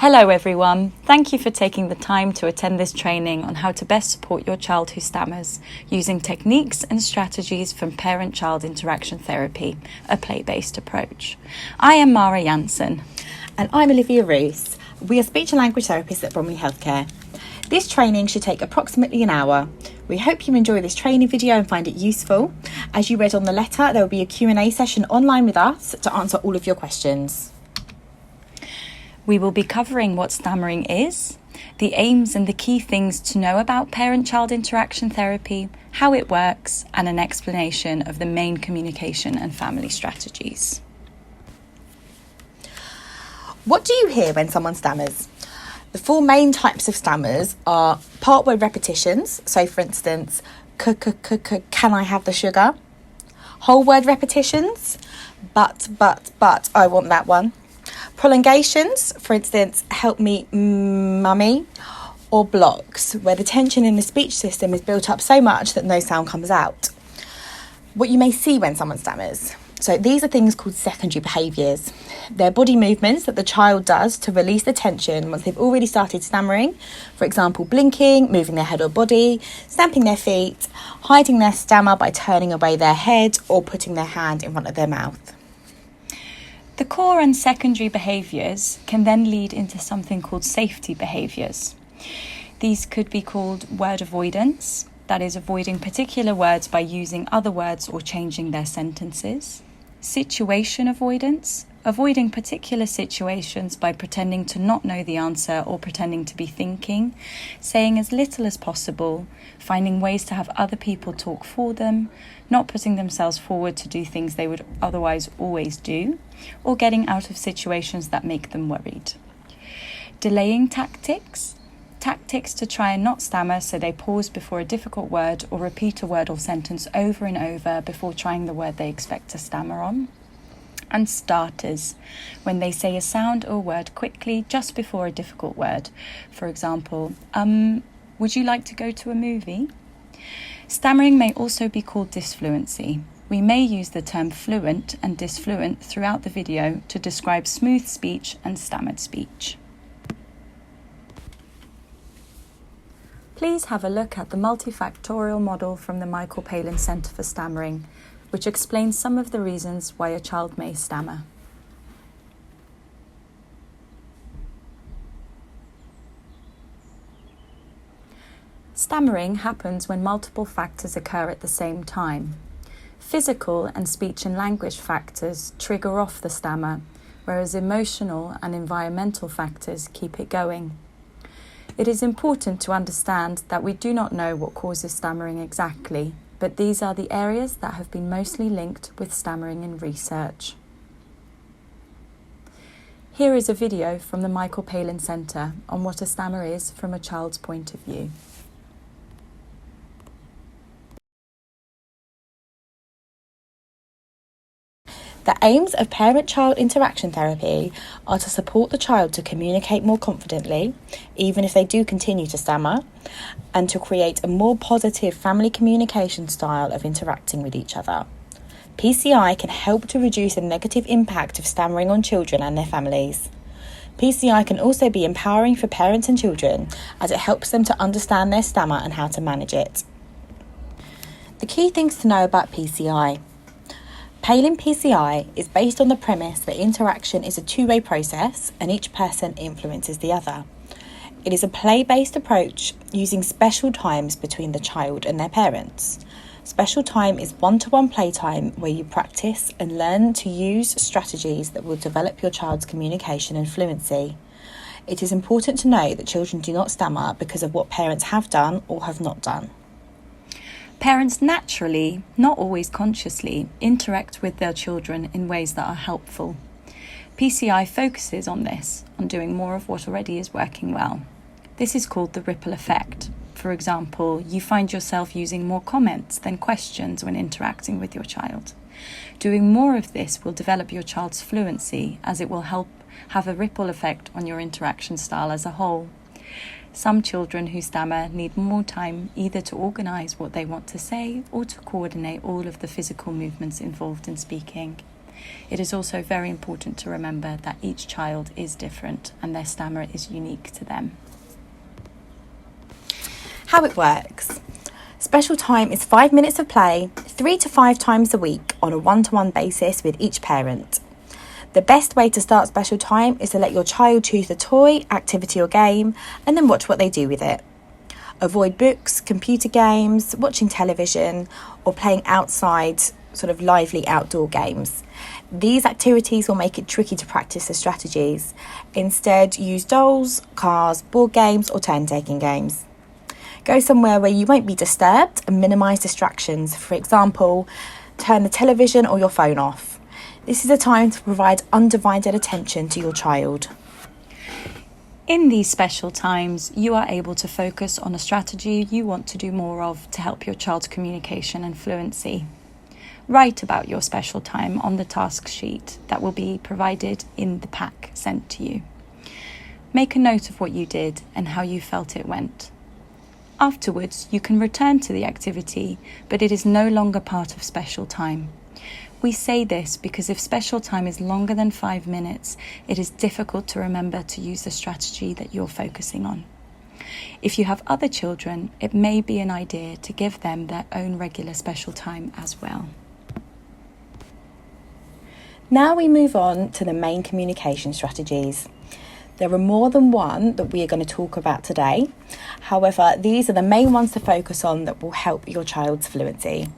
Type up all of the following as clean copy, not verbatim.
Hello everyone, thank you for taking the time to attend this training on how to best support your child who stammers using techniques and strategies from parent-child interaction therapy, a play-based approach. I am Mara Janssen. And I'm Olivia Roos. We are speech and language therapists at Bromley Healthcare. This training should take approximately an hour. We hope you enjoy this training video and find it useful. As you read on the letter, there will be a Q&A session online with us to answer all of your questions. We will be covering what stammering is, the aims and the key things to know about parent-child interaction therapy, how it works, and an explanation of the main communication and family strategies. What do you hear when someone stammers? The four main types of stammers are part word repetitions. So for instance, can I have the sugar? Whole word repetitions, but, I want that one. Prolongations, for instance, help me, mummy, or blocks, where the tension in the speech system is built up so much that no sound comes out. What you may see when someone stammers. So these are things called secondary behaviours. They're body movements that the child does to release the tension once they've already started stammering. For example, blinking, moving their head or body, stamping their feet, hiding their stammer by turning away their head or putting their hand in front of their mouth. The core and secondary behaviours can then lead into something called safety behaviours. These could be called word avoidance, that is avoiding particular words by using other words or changing their sentences. Situation avoidance, avoiding particular situations by pretending to not know the answer or pretending to be thinking, saying as little as possible, finding ways to have other people talk for them, not putting themselves forward to do things they would otherwise always do, or getting out of situations that make them worried. Delaying tactics to try and not stammer, so they pause before a difficult word or repeat a word or sentence over and over before trying the word they expect to stammer on. And starters, when they say a sound or word quickly just before a difficult word. For example, would you like to go to a movie? Stammering may also be called disfluency. We may use the term fluent and disfluent throughout the video to describe smooth speech and stammered speech. Please have a look at the multifactorial model from the Michael Palin Centre for Stammering, which explains some of the reasons why a child may stammer. Stammering happens when multiple factors occur at the same time. Physical and speech and language factors trigger off the stammer, whereas emotional and environmental factors keep it going. It is important to understand that we do not know what causes stammering exactly, but these are the areas that have been mostly linked with stammering in research. Here is a video from the Michael Palin Centre on what a stammer is from a child's point of view. The aims of parent-child interaction therapy are to support the child to communicate more confidently, even if they do continue to stammer, and to create a more positive family communication style of interacting with each other. PCI can help to reduce the negative impact of stammering on children and their families. PCI can also be empowering for parents and children as it helps them to understand their stammer and how to manage it. The key things to know about PCI. Palin PCI is based on the premise that interaction is a two-way process and each person influences the other. It is a play-based approach using special times between the child and their parents. Special time is one-to-one playtime where you practice and learn to use strategies that will develop your child's communication and fluency. It is important to know that children do not stammer because of what parents have done or have not done. Parents naturally, not always consciously, interact with their children in ways that are helpful. PCI focuses on this, on doing more of what already is working well. This is called the ripple effect. For example, you find yourself using more comments than questions when interacting with your child. Doing more of this will develop your child's fluency, as it will help have a ripple effect on your interaction style as a whole. Some children who stammer need more time either to organise what they want to say or to coordinate all of the physical movements involved in speaking. It is also very important to remember that each child is different and their stammer is unique to them. How it works. Special time is 5 minutes of play, 3 to 5 times a week on a one-to-one basis with each parent. The best way to start special time is to let your child choose a toy, activity or game and then watch what they do with it. Avoid books, computer games, watching television or playing outside, sort of lively outdoor games. These activities will make it tricky to practice the strategies. Instead, use dolls, cars, board games or turn-taking games. Go somewhere where you won't be disturbed and minimise distractions. For example, turn the television or your phone off. This is a time to provide undivided attention to your child. In these special times, you are able to focus on a strategy you want to do more of to help your child's communication and fluency. Write about your special time on the task sheet that will be provided in the pack sent to you. Make a note of what you did and how you felt it went. Afterwards, you can return to the activity, but it is no longer part of special time. We say this because if special time is longer than 5 minutes, it is difficult to remember to use the strategy that you're focusing on. If you have other children, it may be an idea to give them their own regular special time as well. Now we move on to the main communication strategies. There are more than one that we are going to talk about today. However, these are the main ones to focus on that will help your child's fluency.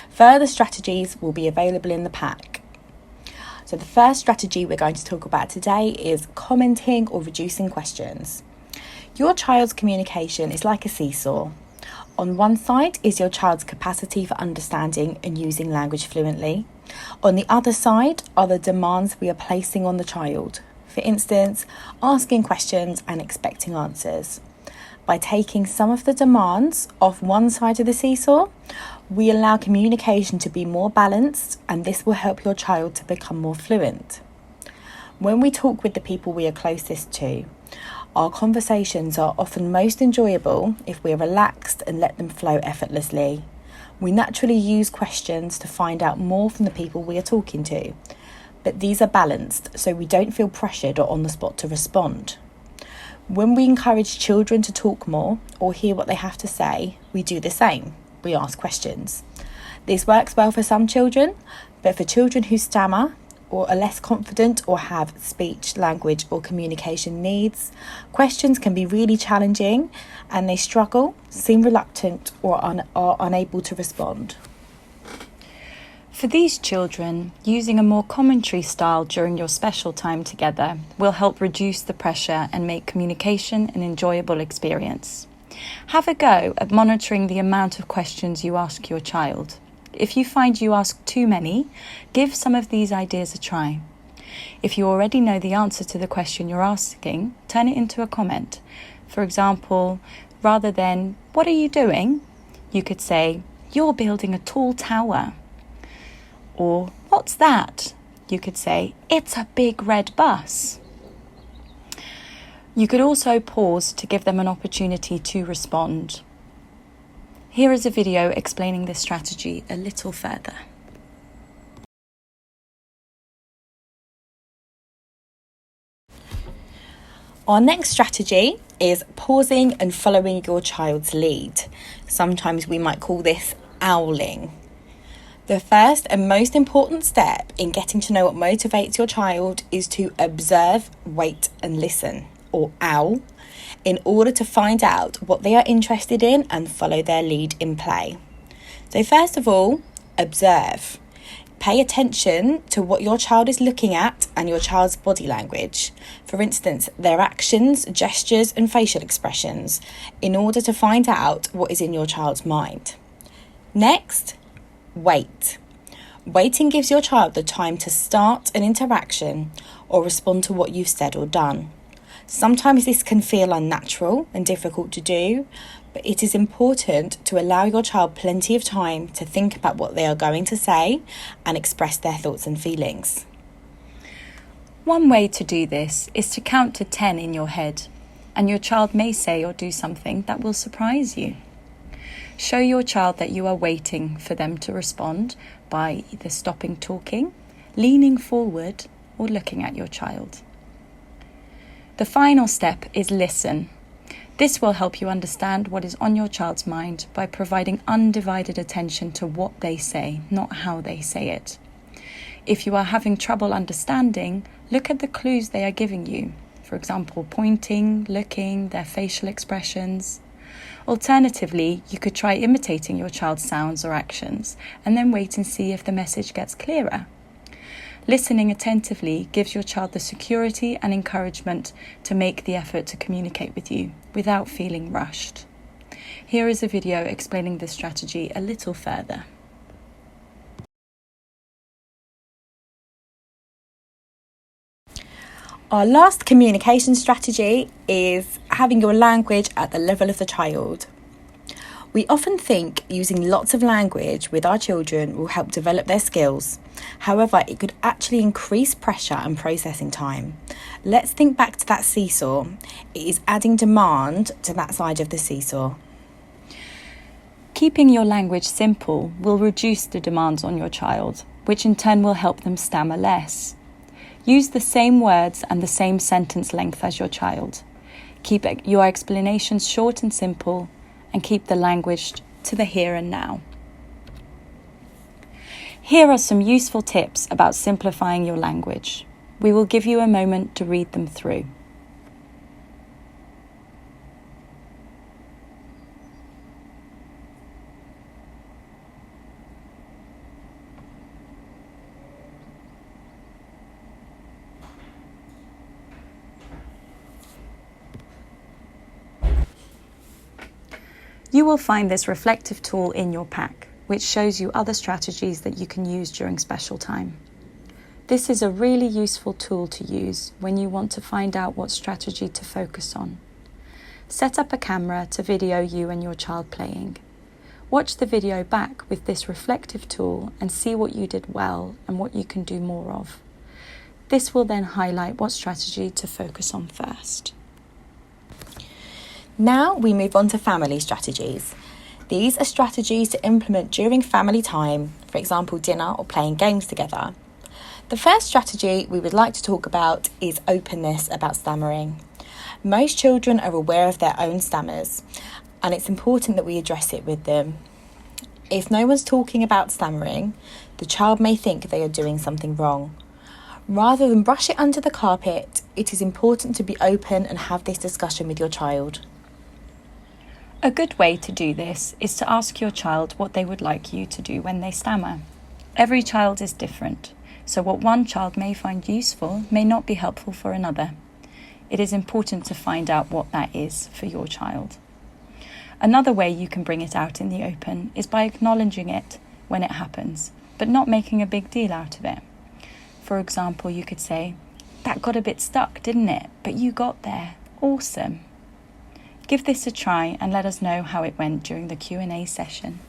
Further strategies will be available in the pack. So the first strategy we're going to talk about today is commenting or reducing questions. Your child's communication is like a seesaw. On one side is your child's capacity for understanding and using language fluently. On the other side are the demands we are placing on the child. For instance, asking questions and expecting answers. By taking some of the demands off one side of the seesaw, we allow communication to be more balanced, and this will help your child to become more fluent. When we talk with the people we are closest to, our conversations are often most enjoyable if we're relaxed and let them flow effortlessly. We naturally use questions to find out more from the people we are talking to, but these are balanced so we don't feel pressured or on the spot to respond. When we encourage children to talk more or hear what they have to say, we do the same. We ask questions. This works well for some children, but for children who stammer or are less confident or have speech, language or communication needs, questions can be really challenging and they struggle, seem reluctant or are unable to respond. For these children, using a more commentary style during your special time together will help reduce the pressure and make communication an enjoyable experience. Have a go at monitoring the amount of questions you ask your child. If you find you ask too many, give some of these ideas a try. If you already know the answer to the question you're asking, turn it into a comment. For example, rather than, "What are you doing?" you could say, "You're building a tall tower." Or, "What's that?" You could say, "It's a big red bus." You could also pause to give them an opportunity to respond. Here is a video explaining this strategy a little further. Our next strategy is pausing and following your child's lead. Sometimes we might call this owling. The first and most important step in getting to know what motivates your child is to observe, wait and listen, or owl, in order to find out what they are interested in and follow their lead in play. So first of all, observe. Pay attention to what your child is looking at and your child's body language. For instance, their actions, gestures and facial expressions, in order to find out what is in your child's mind. Next, wait. Waiting gives your child the time to start an interaction or respond to what you've said or done. Sometimes this can feel unnatural and difficult to do, but it is important to allow your child plenty of time to think about what they are going to say and express their thoughts and feelings. One way to do this is to count to 10 in your head, and your child may say or do something that will surprise you. Show your child that you are waiting for them to respond by either stopping talking, leaning forward or looking at your child. The final step is listen. This will help you understand what is on your child's mind by providing undivided attention to what they say, not how they say it. If you are having trouble understanding, look at the clues they are giving you. For example, pointing, looking, their facial expressions. Alternatively, you could try imitating your child's sounds or actions and then wait and see if the message gets clearer. Listening attentively gives your child the security and encouragement to make the effort to communicate with you without feeling rushed. Here is a video explaining this strategy a little further. Our last communication strategy is having your language at the level of the child. We often think using lots of language with our children will help develop their skills. However, it could actually increase pressure and processing time. Let's think back to that seesaw. It is adding demand to that side of the seesaw. Keeping your language simple will reduce the demands on your child, which in turn will help them stammer less. Use the same words and the same sentence length as your child. Keep your explanations short and simple, and keep the language to the here and now. Here are some useful tips about simplifying your language. We will give you a moment to read them through. You will find this reflective tool in your pack, which shows you other strategies that you can use during special time. This is a really useful tool to use when you want to find out what strategy to focus on. Set up a camera to video you and your child playing. Watch the video back with this reflective tool and see what you did well and what you can do more of. This will then highlight what strategy to focus on first. Now we move on to family strategies. These are strategies to implement during family time, for example, dinner or playing games together. The first strategy we would like to talk about is openness about stammering. Most children are aware of their own stammers, and it's important that we address it with them. If no one's talking about stammering, the child may think they are doing something wrong. Rather than brush it under the carpet, it is important to be open and have this discussion with your child. A good way to do this is to ask your child what they would like you to do when they stammer. Every child is different, so what one child may find useful may not be helpful for another. It is important to find out what that is for your child. Another way you can bring it out in the open is by acknowledging it when it happens, but not making a big deal out of it. For example, you could say, "That got a bit stuck, didn't it? But you got there. Awesome." Give this a try and let us know how it went during the Q&A session.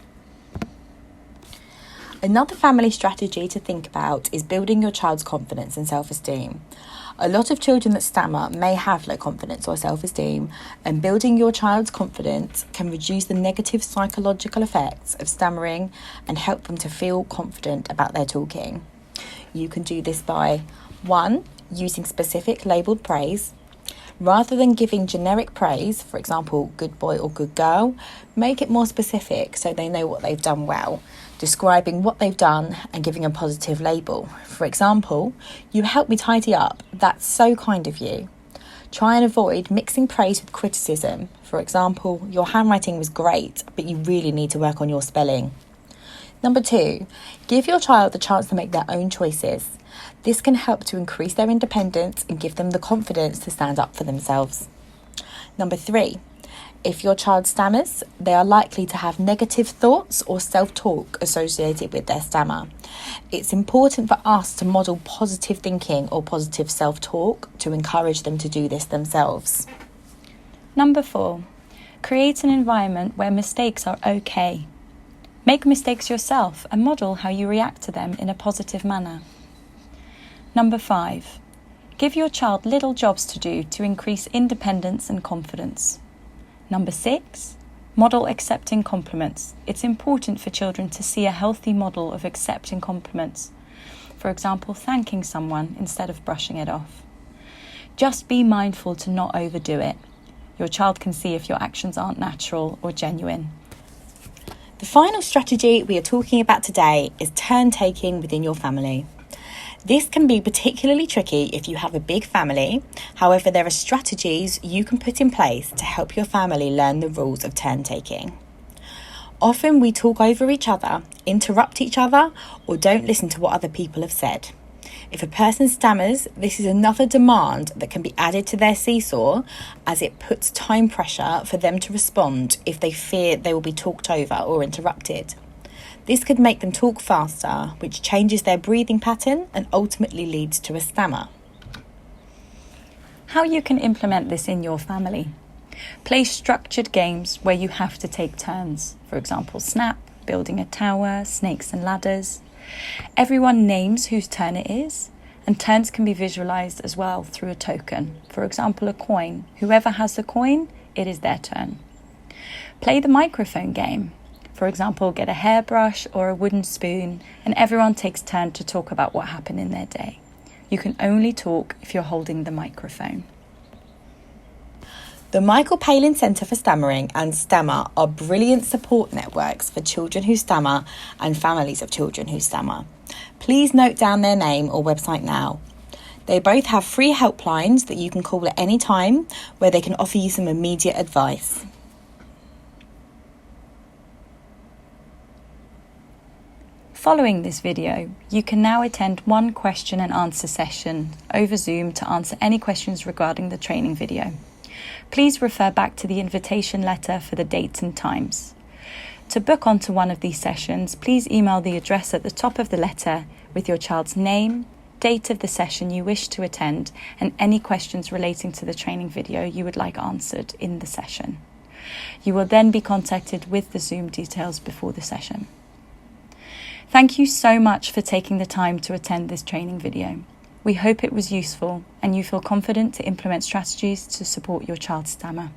Another family strategy to think about is building your child's confidence and self-esteem. A lot of children that stammer may have low confidence or self-esteem, and building your child's confidence can reduce the negative psychological effects of stammering and help them to feel confident about their talking. You can do this by 1. Using specific labelled praise. Rather than giving generic praise, for example, good boy or good girl, make it more specific so they know what they've done well, describing what they've done and giving a positive label. For example, "You helped me tidy up. That's so kind of you." Try and avoid mixing praise with criticism. For example, "Your handwriting was great, but you really need to work on your spelling." Number 2, give your child the chance to make their own choices. This can help to increase their independence and give them the confidence to stand up for themselves. Number 3, if your child stammers, they are likely to have negative thoughts or self-talk associated with their stammer. It's important for us to model positive thinking or positive self-talk to encourage them to do this themselves. Number 4, create an environment where mistakes are okay. Make mistakes yourself and model how you react to them in a positive manner. Number 5, give your child little jobs to do to increase independence and confidence. Number 6, model accepting compliments. It's important for children to see a healthy model of accepting compliments. for example, thanking someone instead of brushing it off. Just be mindful to not overdo it. Your child can see if your actions aren't natural or genuine. The final strategy we are talking about today is turn taking within your family. This can be particularly tricky if you have a big family. However, there are strategies you can put in place to help your family learn the rules of turn taking. Often we talk over each other, interrupt each other, or don't listen to what other people have said. If a person stammers, this is another demand that can be added to their seesaw, as it puts time pressure for them to respond if they fear they will be talked over or interrupted. This could make them talk faster, which changes their breathing pattern and ultimately leads to a stammer. How you can implement this in your family. Play structured games where you have to take turns. For example, Snap, building a tower, snakes and ladders. Everyone names whose turn it is, and turns can be visualised as well through a token. For example, a coin. Whoever has the coin, it is their turn. Play the microphone game. For example, get a hairbrush or a wooden spoon, and everyone takes turn to talk about what happened in their day. You can only talk if you're holding the microphone. The Michael Palin Centre for Stammering and Stammer are brilliant support networks for children who stammer and families of children who stammer. Please note down their name or website now. They both have free helplines that you can call at any time, where they can offer you some immediate advice. Following this video, you can now attend one question and answer session over Zoom to answer any questions regarding the training video. Please refer back to the invitation letter for the dates and times. To book onto one of these sessions, please email the address at the top of the letter with your child's name, date of the session you wish to attend, and any questions relating to the training video you would like answered in the session. You will then be contacted with the Zoom details before the session. Thank you so much for taking the time to attend this training video. We hope it was useful and you feel confident to implement strategies to support your child's stammer.